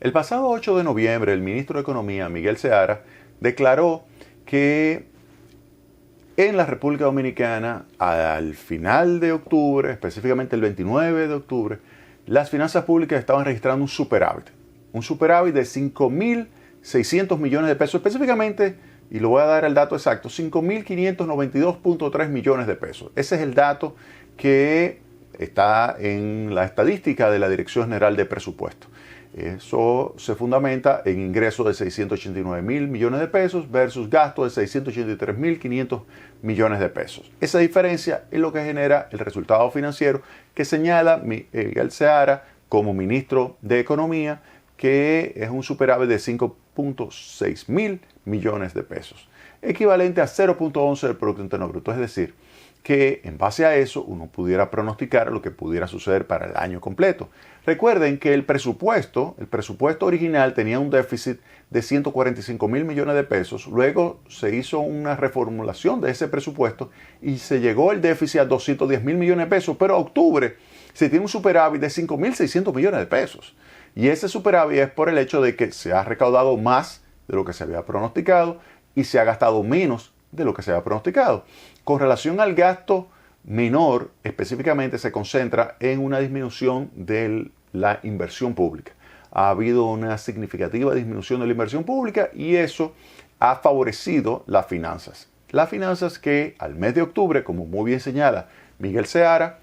El pasado 8 de noviembre, el ministro de Economía, Miguel Seara, declaró que en la República Dominicana, al final de octubre, específicamente el 29 de octubre, las finanzas públicas estaban registrando un superávit de 5.600 millones de pesos, específicamente, y le voy a dar el dato exacto, 5.592.3 millones de pesos. Ese es el dato que está en la estadística de la Dirección General de Presupuesto. Eso se fundamenta en ingresos de 689.000 millones de pesos versus gastos de 683.500 millones de pesos. Esa diferencia es lo que genera el resultado financiero que señala Miguel Seara como ministro de Economía, que es un superávit de 5.6 mil millones de pesos, equivalente a 0.11 del Producto Interno Bruto. Es decir, que en base a eso uno pudiera pronosticar lo que pudiera suceder para el año completo. Recuerden que el presupuesto original tenía un déficit de 145.000 millones de pesos, luego se hizo una reformulación de ese presupuesto y se llegó el déficit a 210.000 millones de pesos, pero a octubre se tiene un superávit de 5.600 millones de pesos. Y ese superávit es por el hecho de que se ha recaudado más de lo que se había pronosticado y se ha gastado menos de lo que se había pronosticado. Con relación al gasto menor, específicamente se concentra en una disminución de la inversión pública. Ha habido una significativa disminución de la inversión pública y eso ha favorecido las finanzas. Las finanzas que al mes de octubre, como muy bien señala Miguel Seara,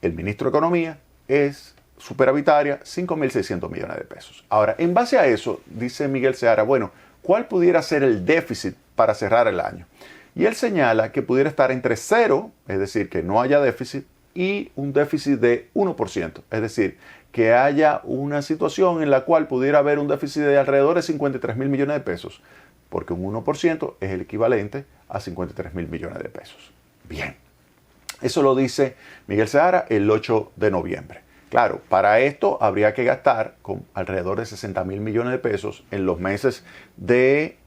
el ministro de Economía, es superavitaria 5.600 millones de pesos. Ahora, en base a eso, dice Miguel Seara, bueno, ¿cuál pudiera ser el déficit para cerrar el año? Y él señala que pudiera estar entre 0, es decir, que no haya déficit, y un déficit de 1%, es decir, que haya una situación en la cual pudiera haber un déficit de alrededor de 53.000 millones de pesos, porque un 1% es el equivalente a 53.000 millones de pesos. Bien, eso lo dice Miguel Seara el 8 de noviembre. Claro, para esto habría que gastar con alrededor de 60.000 millones de pesos en los meses de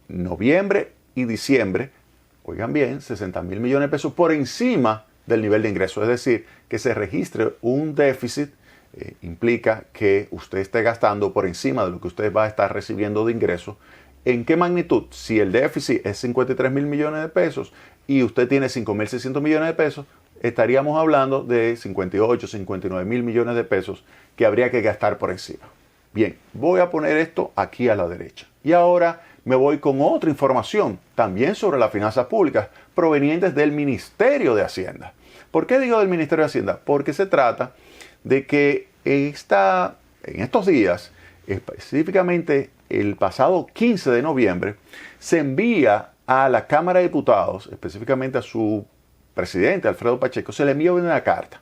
noviembre y diciembre. Oigan bien, 60.000 millones de pesos por encima del nivel de ingreso. Es decir, que se registre un déficit implica que usted esté gastando por encima de lo que usted va a estar recibiendo de ingreso. ¿En qué magnitud? Si el déficit es 53.000 millones de pesos y usted tiene 5.600 millones de pesos, estaríamos hablando de 58, 59.000 millones de pesos que habría que gastar por encima. Bien, voy a poner esto aquí a la derecha. Y ahora me voy con otra información, también sobre las finanzas públicas, provenientes del Ministerio de Hacienda. ¿Por qué digo del Ministerio de Hacienda? Porque se trata de que en estos días, específicamente el pasado 15 de noviembre, se envía a la Cámara de Diputados, específicamente a su presidente, Alfredo Pacheco, se le envía una carta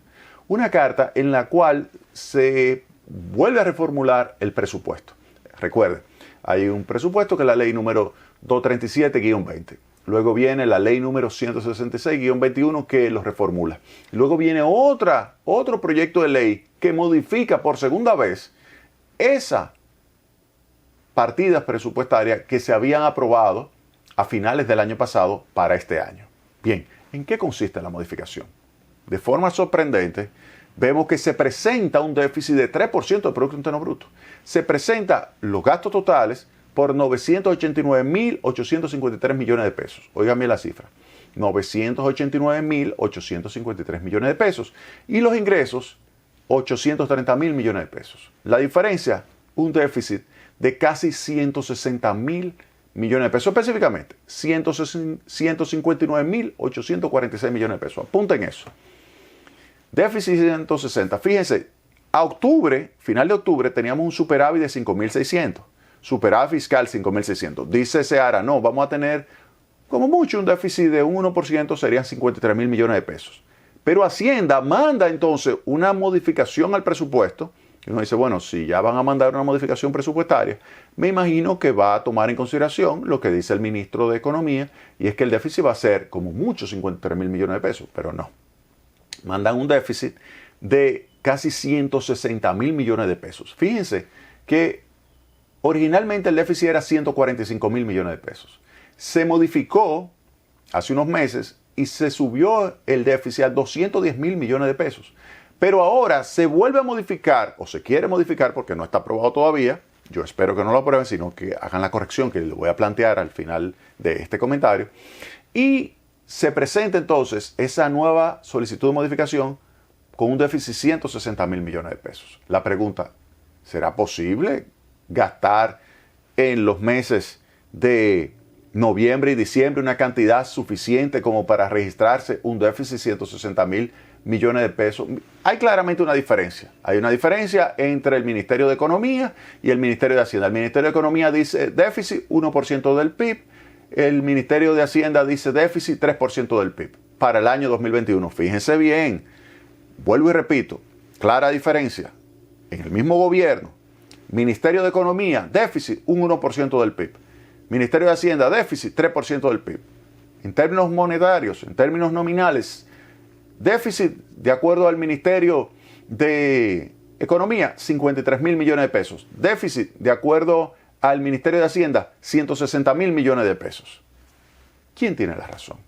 en la cual se vuelve a reformular el presupuesto. Recuerden, hay un presupuesto que es la ley número 237-20. Luego viene la ley número 166-21 que lo reformula. Luego viene otro proyecto de ley que modifica por segunda vez esas partidas presupuestarias que se habían aprobado a finales del año pasado para este año. Bien, ¿en qué consiste la modificación? De forma sorprendente, vemos que se presenta un déficit de 3% del Producto Interno Bruto. Se presenta los gastos totales por 989.853 millones de pesos. Oigan bien la cifra. 989.853 millones de pesos. Y los ingresos, 830.000 millones de pesos. La diferencia, un déficit de casi 160.000 millones de pesos. Específicamente, 159.846 millones de pesos. Apunten eso. Déficit 160. Fíjense, a octubre, final de octubre, teníamos un superávit de 5.600. Superávit fiscal 5.600. Dice Seara, no, vamos a tener como mucho un déficit de un 1%, serían 53.000 millones de pesos. Pero Hacienda manda entonces una modificación al presupuesto. Y uno dice, bueno, si ya van a mandar una modificación presupuestaria, me imagino que va a tomar en consideración lo que dice el ministro de Economía, y es que el déficit va a ser como mucho 53.000 millones de pesos, pero no. Mandan un déficit de casi 160.000 millones de pesos. Fíjense que originalmente el déficit era 145.000 millones de pesos. Se modificó hace unos meses y se subió el déficit a 210.000 millones de pesos. Pero ahora se vuelve a modificar, o se quiere modificar porque no está aprobado todavía. Yo espero que no lo aprueben, sino que hagan la corrección que les voy a plantear al final de este comentario. Y se presenta entonces esa nueva solicitud de modificación con un déficit de 160 mil millones de pesos. La pregunta, ¿será posible gastar en los meses de noviembre y diciembre una cantidad suficiente como para registrarse un déficit de 160 mil millones de pesos? Hay claramente una diferencia. Hay una diferencia entre el Ministerio de Economía y el Ministerio de Hacienda. El Ministerio de Economía dice déficit 1% del PIB. El Ministerio de Hacienda dice déficit 3% del PIB para el año 2021. Fíjense bien, vuelvo y repito, clara diferencia. En el mismo gobierno, Ministerio de Economía, déficit un 1% del PIB. Ministerio de Hacienda, déficit 3% del PIB. En términos monetarios, en términos nominales, déficit, de acuerdo al Ministerio de Economía, 53 mil millones de pesos. Déficit, de acuerdo al Ministerio de Hacienda, 160 mil millones de pesos. ¿Quién tiene la razón?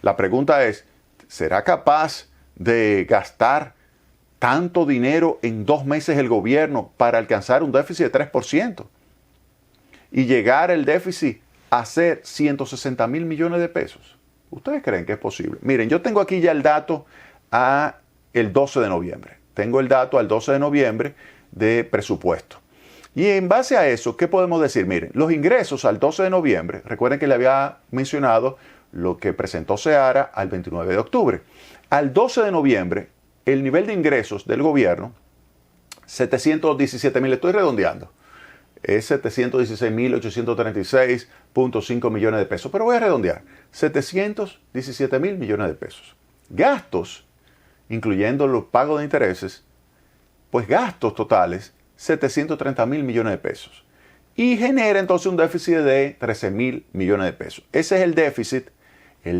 La pregunta es, ¿será capaz de gastar tanto dinero en 2 meses el gobierno para alcanzar un déficit de 3%? Y llegar el déficit a ser 160 mil millones de pesos. ¿Ustedes creen que es posible? Miren, yo tengo aquí ya el dato a el 12 de noviembre. Tengo el dato al 12 de noviembre de presupuesto. Y en base a eso, ¿qué podemos decir? Miren, los ingresos al 12 de noviembre, recuerden que le había mencionado lo que presentó Seara al 29 de octubre. Al 12 de noviembre, el nivel de ingresos del gobierno, 717 mil, estoy redondeando, es 716.836.5 millones de pesos, pero voy a redondear, 717 mil millones de pesos. Gastos, incluyendo los pagos de intereses, pues gastos totales, 730 mil millones de pesos. Y genera entonces un déficit de 13 mil millones de pesos. Ese es el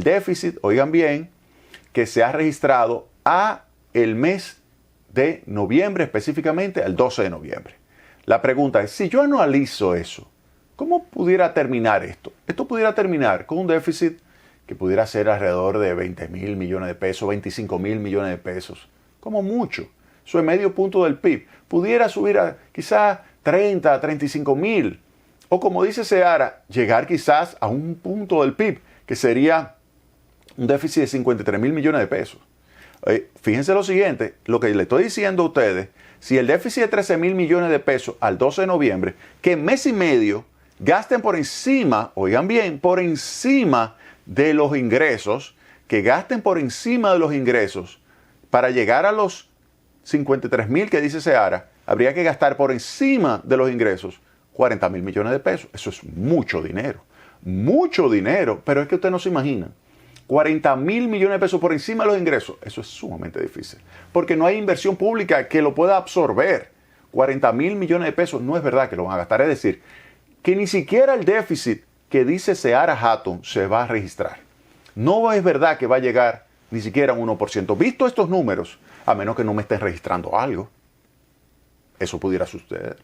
déficit, oigan bien, que se ha registrado a el mes de noviembre, específicamente al 12 de noviembre. La pregunta es, si yo analizo eso, ¿cómo pudiera terminar esto? Esto pudiera terminar con un déficit que pudiera ser alrededor de 20 mil millones de pesos, 25 mil millones de pesos, como mucho. Eso es medio punto del PIB. Pudiera subir a quizás 30, 35 mil. O como dice Seara, llegar quizás a un punto del PIB, que sería un déficit de 53 mil millones de pesos. Fíjense lo siguiente, lo que le estoy diciendo a ustedes, si el déficit de 13 mil millones de pesos al 12 de noviembre, que en mes y medio gasten por encima, oigan bien, por encima de los ingresos, que gasten por encima de los ingresos para llegar a los 53 mil que dice Seara, habría que gastar por encima de los ingresos 40 mil millones de pesos. Eso es mucho dinero, pero es que ustedes no se imaginan. 40 mil millones de pesos por encima de los ingresos, eso es sumamente difícil, porque no hay inversión pública que lo pueda absorber. 40 mil millones de pesos no es verdad que lo van a gastar, es decir, que ni siquiera el déficit que dice Seara Hatton se va a registrar. No es verdad que va a llegar ni siquiera a un 1%. Visto estos números, a menos que no me estén registrando algo, eso pudiera suceder.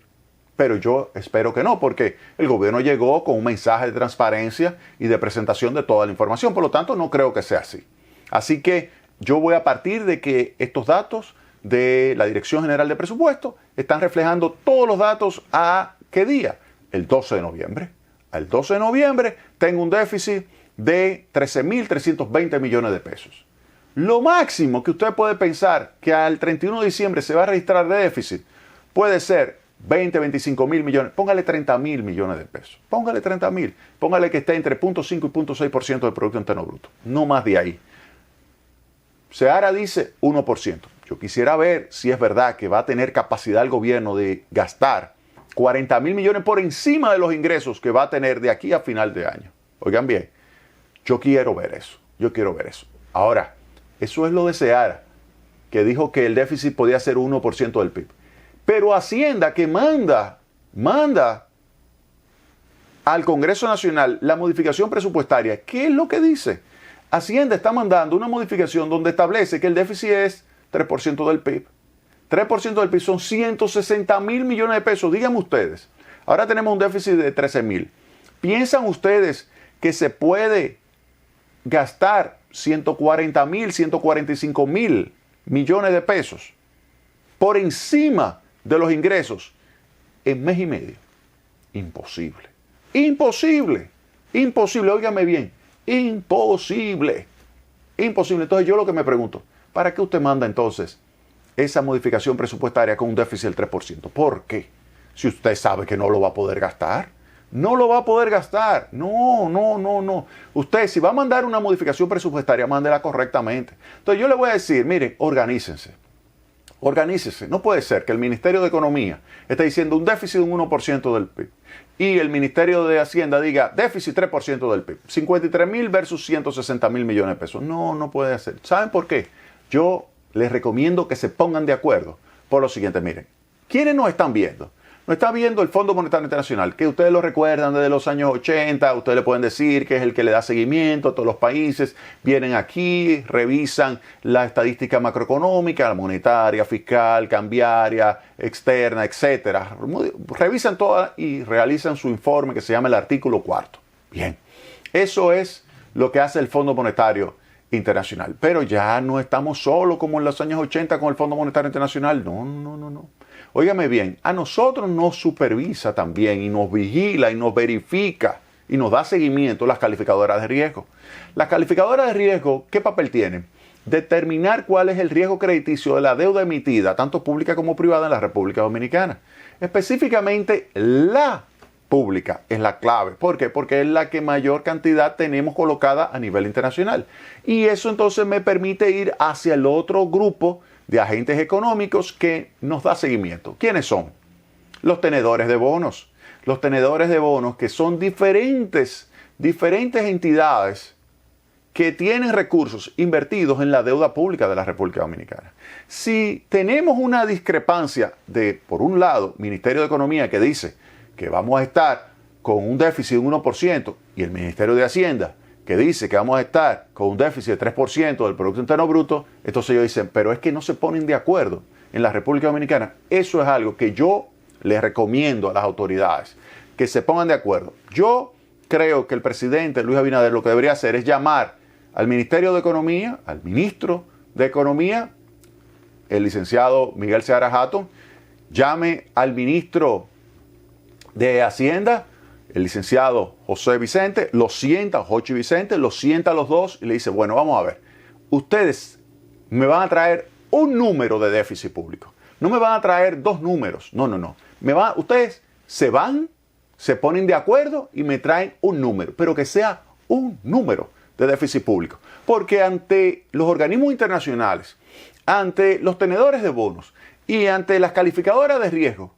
Pero yo espero que no, porque el gobierno llegó con un mensaje de transparencia y de presentación de toda la información. Por lo tanto, no creo que sea así. Así que yo voy a partir de que estos datos de la Dirección General de Presupuesto están reflejando todos los datos a ¿qué día? El 12 de noviembre. Al 12 de noviembre tengo un déficit de 13.320 millones de pesos. Lo máximo que usted puede pensar que al 31 de diciembre se va a registrar de déficit puede ser 20, 25 mil millones, póngale 30 mil millones de pesos. Póngale 30 mil. Póngale que esté entre 0.5 y 0.6% del Producto Interno Bruto. No más de ahí. Seara dice 1%. Yo quisiera ver si es verdad que va a tener capacidad el gobierno de gastar 40 mil millones por encima de los ingresos que va a tener de aquí a final de año. Oigan bien, yo quiero ver eso. Ahora, eso es lo de Seara, que dijo que el déficit podía ser 1% del PIB. Pero Hacienda, que manda al Congreso Nacional la modificación presupuestaria, ¿qué es lo que dice? Hacienda está mandando una modificación donde establece que el déficit es 3% del PIB. 3% del PIB son 160 mil millones de pesos. Díganme ustedes, ahora tenemos un déficit de 13 mil. ¿Piensan ustedes que se puede gastar 140 mil, 145 mil millones de pesos por encima de los ingresos en mes y medio. Imposible. Imposible. Imposible. Óigame bien. Imposible. Imposible. Entonces yo lo que me pregunto, ¿para qué usted manda entonces esa modificación presupuestaria con un déficit del 3%? ¿Por qué? Si usted sabe que no lo va a poder gastar. No lo va a poder gastar. No, no, no, no. Usted, si va a mandar una modificación presupuestaria, mándela correctamente. Entonces yo le voy a decir, miren, organícense. Organícense. No puede ser que el Ministerio de Economía esté diciendo un déficit de un 1% del PIB y el Ministerio de Hacienda diga déficit 3% del PIB. 53.000 versus 160.000 millones de pesos. No, no puede ser. ¿Saben por qué? Yo les recomiendo que se pongan de acuerdo por lo siguiente. Miren, ¿quiénes nos están viendo? Nos está viendo el Fondo Monetario Internacional, que ustedes lo recuerdan desde los años 80, ustedes le pueden decir que es el que le da seguimiento a todos los países, vienen aquí, revisan la estadística macroeconómica, la monetaria, fiscal, cambiaria, externa, etcétera. Revisan todas y realizan su informe que se llama el artículo 4. Bien, eso es lo que hace el Fondo Monetario Internacional. Pero ya no estamos solos como en los años 80 con el Fondo Monetario Internacional. No, no, no, no. Óigame bien, a nosotros nos supervisa también y nos vigila y nos verifica y nos da seguimiento las calificadoras de riesgo. Las calificadoras de riesgo, ¿qué papel tienen? Determinar cuál es el riesgo crediticio de la deuda emitida, tanto pública como privada, en la República Dominicana. Específicamente, la pública es la clave. ¿Por qué? Porque es la que mayor cantidad tenemos colocada a nivel internacional. Y eso entonces me permite ir hacia el otro grupo de agentes económicos que nos da seguimiento. ¿Quiénes son? Los tenedores de bonos. Los tenedores de bonos, que son diferentes entidades que tienen recursos invertidos en la deuda pública de la República Dominicana. Si tenemos una discrepancia de, por un lado, Ministerio de Economía que dice que vamos a estar con un déficit de un 1% y el Ministerio de Hacienda que dice que vamos a estar con un déficit de 3% del Producto Interno Bruto, entonces ellos dicen, pero es que no se ponen de acuerdo en la República Dominicana. Eso es algo que yo les recomiendo a las autoridades, que se pongan de acuerdo. Yo creo que el presidente Luis Abinader lo que debería hacer es llamar al Ministerio de Economía, al ministro de Economía, el licenciado Miguel Seara Hatton, llame al ministro de Hacienda, el licenciado José Vicente, lo sienta, Jochi Vicente, lo sienta a los dos y le dice, bueno, vamos a ver, ustedes me van a traer un número de déficit público, no me van a traer dos números, no, no, no, ustedes se van, se ponen de acuerdo y me traen un número, pero que sea un número de déficit público, porque ante los organismos internacionales, ante los tenedores de bonos y ante las calificadoras de riesgo,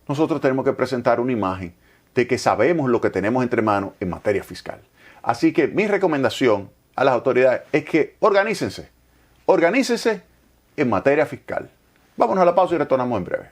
nosotros tenemos que presentar una imagen de que sabemos lo que tenemos entre manos en materia fiscal. Así que mi recomendación a las autoridades es que organícense en materia fiscal. Vámonos a la pausa y retornamos en breve.